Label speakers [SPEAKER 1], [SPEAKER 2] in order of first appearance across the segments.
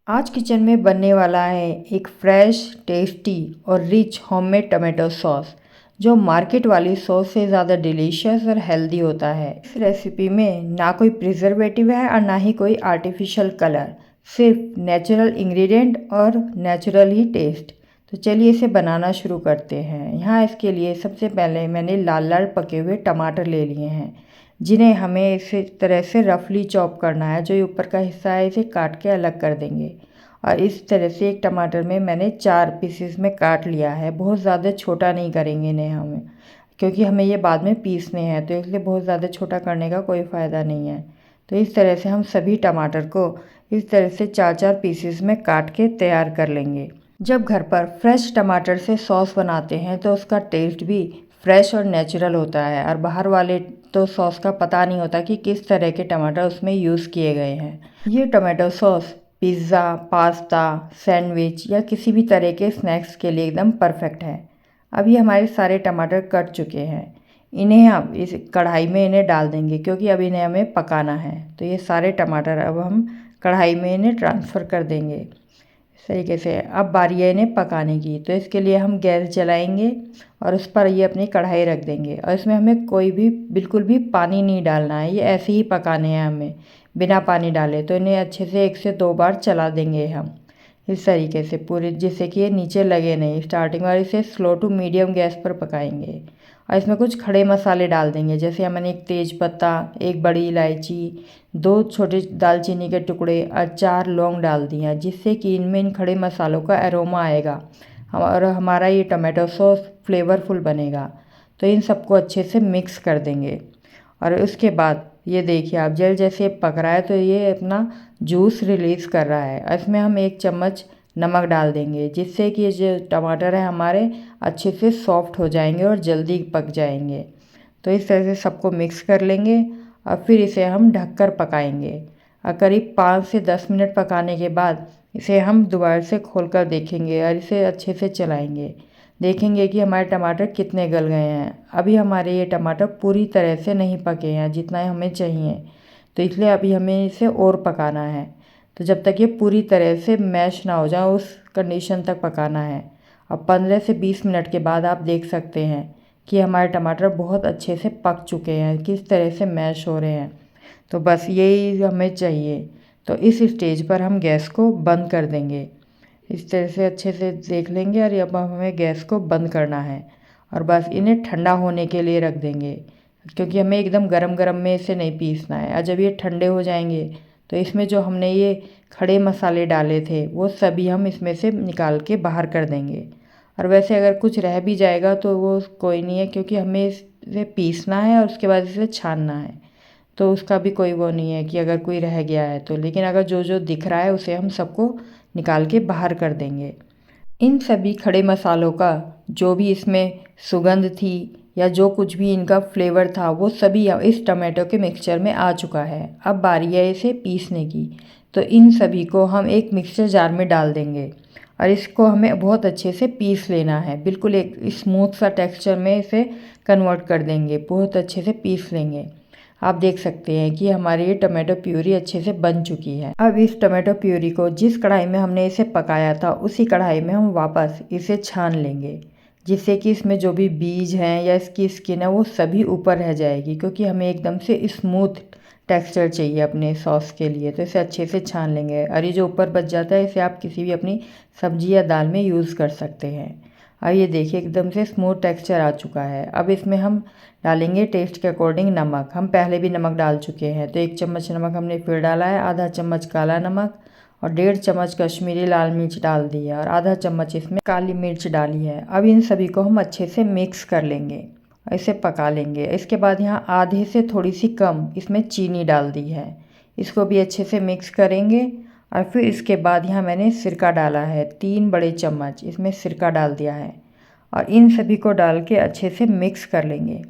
[SPEAKER 1] आज किचन में बनने वाला है एक फ्रेश, टेस्टी और रिच होममेड टमाटो सॉस जो मार्केट वाली सॉस से ज़्यादा डिलीशियस और हेल्दी होता है। इस रेसिपी में ना कोई प्रिजर्वेटिव है और ना ही कोई आर्टिफिशियल कलर, सिर्फ नेचुरल इंग्रेडिएंट और नेचुरल ही टेस्ट। तो चलिए इसे बनाना शुरू करते हैं। यहाँ इसके लिए सबसे पहले मैंने लाल लाल पके हुए टमाटर ले लिए हैं, जिन्हें हमें इसी तरह से रफली चॉप करना है। जो ये ऊपर का हिस्सा है इसे काट के अलग कर देंगे। और इस तरह से एक टमाटर में मैंने 4 पीसेस में काट लिया है। बहुत ज़्यादा छोटा नहीं करेंगे इन्हें हम, क्योंकि हमें ये बाद में पीसने हैं, तो इसलिए बहुत ज़्यादा छोटा करने का कोई फ़ायदा नहीं है। तो इस तरह से हम सभी टमाटर को इस तरह से 4-4 पीसेस में काट के तैयार कर लेंगे। जब घर पर फ्रेश टमाटर से सॉस बनाते हैं तो उसका टेस्ट भी फ्रेश और नेचुरल होता है, और बाहर वाले तो सॉस का पता नहीं होता कि किस तरह के टमाटर उसमें यूज़ किए गए हैं। ये tomato sauce pizza, pasta, sandwich या किसी भी तरह के स्नैक्स के लिए एकदम परफेक्ट है। अब ये हमारे सारे टमाटर कट चुके हैं। इन्हें हम इस कढ़ाई में इन्हें डाल देंगे, क्योंकि अब इन्हें हमें पकाना है। तो ये सारे टमाटर अब हम कढ़ाई में इन्हें ट्रांसफ़र कर देंगे इस तरीके से। अब बारी है इन्हें पकाने की, तो इसके लिए हम गैस जलाएंगे और उस पर ये अपनी कढ़ाई रख देंगे। और इसमें हमें कोई भी बिल्कुल भी पानी नहीं डालना है, ये ऐसे ही पकाने हैं हमें बिना पानी डाले। तो इन्हें अच्छे से 1 से 2 बार चला देंगे हम इस तरीके से पूरे, जिससे कि ये नीचे लगे नहीं। स्टार्टिंग में इसे स्लो टू मीडियम गैस पर पकाएंगे। और इसमें कुछ खड़े मसाले डाल देंगे, जैसे हमने 1 तेज पत्ता, 1 बड़ी इलायची, 2 छोटे दालचीनी के टुकड़े और 4 लौंग डाल दिया, जिससे कि इनमें इन खड़े मसालों का एरोमा आएगा और हमारा ये टमाटो सॉस फ्लेवरफुल बनेगा। तो इन सबको अच्छे से मिक्स कर देंगे। और उसके बाद ये देखिए आप, जल जैसे पक रहा है तो ये अपना जूस रिलीज़ कर रहा है। इसमें हम 1 चम्मच नमक डाल देंगे, जिससे कि ये जो टमाटर है हमारे अच्छे से सॉफ्ट हो जाएंगे और जल्दी पक जाएंगे। तो इस तरह से सबको मिक्स कर लेंगे और फिर इसे हम ढककर पकाएंगे। और करीब 5 से 10 मिनट पकाने के बाद इसे हम दोबारा से खोलकर देखेंगे और इसे अच्छे से चलाएंगे। देखेंगे कि हमारे टमाटर कितने गल गए हैं। अभी हमारे ये टमाटर पूरी तरह से नहीं पके हैं जितना हमें चाहिए, तो इसलिए अभी हमें इसे और पकाना है। तो जब तक ये पूरी तरह से मैश ना हो जाए उस कंडीशन तक पकाना है। अब 15 से 20 मिनट के बाद आप देख सकते हैं कि हमारे टमाटर बहुत अच्छे से पक चुके हैं, किस तरह से मैश हो रहे हैं। तो बस यही हमें चाहिए। तो इस स्टेज पर हम गैस को बंद कर देंगे। इस तरह से अच्छे से देख लेंगे और अब हमें गैस को बंद करना है और बस इन्हें ठंडा होने के लिए रख देंगे, क्योंकि हमें एकदम गरम गरम में इसे नहीं पीसना है। और जब ये ठंडे हो जाएंगे तो इसमें जो हमने ये खड़े मसाले डाले थे वो सभी हम इसमें से निकाल के बाहर कर देंगे। और वैसे अगर कुछ रह भी जाएगा तो वो कोई नहीं है, क्योंकि हमें इसे पीसना है और उसके बाद इसे छानना है, तो उसका भी कोई वो नहीं है कि अगर कोई रह गया है तो। लेकिन अगर जो जो दिख रहा है उसे हम सबको निकाल के बाहर कर देंगे। इन सभी खड़े मसालों का जो भी इसमें सुगंध थी या जो कुछ भी इनका फ्लेवर था वो सभी इस टमाटो के मिक्सचर में आ चुका है। अब बारी है इसे पीसने की। तो इन सभी को हम एक मिक्सचर जार में डाल देंगे और इसको हमें बहुत अच्छे से पीस लेना है। बिल्कुल एक स्मूथ सा टेक्सचर में इसे कन्वर्ट कर देंगे, बहुत अच्छे से पीस लेंगे। आप देख सकते हैं कि हमारी ये टमाटो प्यूरी अच्छे से बन चुकी है। अब इस टमाटो प्यूरी को जिस कढ़ाई में हमने इसे पकाया था उसी कढ़ाई में हम वापस इसे छान लेंगे, जिससे कि इसमें जो भी बीज हैं या इसकी स्किन है वो सभी ऊपर रह जाएगी, क्योंकि हमें एकदम से स्मूथ टेक्सचर चाहिए अपने सॉस के लिए। तो इसे अच्छे से छान लेंगे और ये जो ऊपर बच जाता है इसे आप किसी भी अपनी सब्जी या दाल में यूज़ कर सकते हैं। और ये देखिए एकदम से स्मूथ टेक्सचर आ चुका है। अब इसमें हम डालेंगे टेस्ट के अकॉर्डिंग नमक। हम पहले भी नमक डाल चुके हैं, तो 1 चम्मच नमक हमने फिर डाला है। आधा चम्मच काला नमक और 1.5 चम्मच कश्मीरी लाल मिर्च डाल दी है और आधा चम्मच इसमें काली मिर्च डाली है। अब इन सभी को हम अच्छे से मिक्स कर लेंगे और इसे पका लेंगे। इसके बाद यहाँ आधे से थोड़ी सी कम इसमें चीनी डाल दी है, इसको भी अच्छे से मिक्स करेंगे। और फिर इसके बाद यहाँ मैंने सिरका डाला है, 3 बड़े चम्मच इसमें सिरका डाल दिया है और इन सभी को डाल के अच्छे से मिक्स कर लेंगे।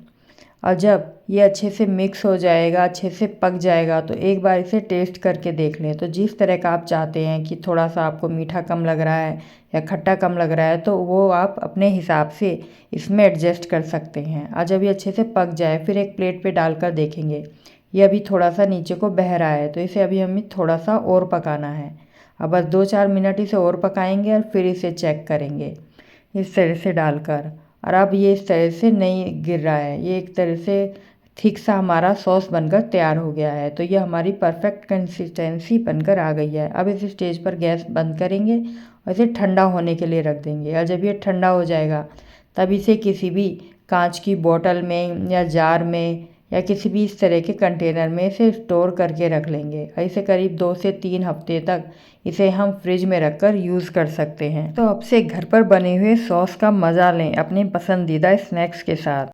[SPEAKER 1] और जब ये अच्छे से मिक्स हो जाएगा, अच्छे से पक जाएगा, तो एक बार इसे टेस्ट करके देख लें। तो जिस तरह का आप चाहते हैं कि थोड़ा सा आपको मीठा कम लग रहा है या खट्टा कम लग रहा है, तो वो आप अपने हिसाब से इसमें एडजस्ट कर सकते हैं। और जब ये अच्छे से पक जाए फिर एक प्लेट पे डालकर देखेंगे, ये अभी थोड़ा सा नीचे को बह रहा है, तो इसे अभी हमें थोड़ा सा और पकाना है। अब बस 2-4 मिनट इसे और पकाएंगे और फिर इसे चेक करेंगे इस तरह से डालकर। और अब ये इस तरह से नहीं गिर रहा है, ये एक तरह से थिक सा हमारा सॉस बनकर तैयार हो गया है। तो ये हमारी परफेक्ट कंसिस्टेंसी बनकर आ गई है। अब इस स्टेज पर गैस बंद करेंगे और इसे ठंडा होने के लिए रख देंगे। और जब ये ठंडा हो जाएगा तब इसे किसी भी कांच की बोतल में या जार में या किसी भी इस तरह के कंटेनर में इसे स्टोर करके रख लेंगे। और इसे करीब 2 से 3 हफ्ते तक इसे हम फ्रिज में रखकर यूज़ कर सकते हैं। तो अब से घर पर बने हुए सॉस का मज़ा लें अपने पसंदीदा स्नैक्स के साथ।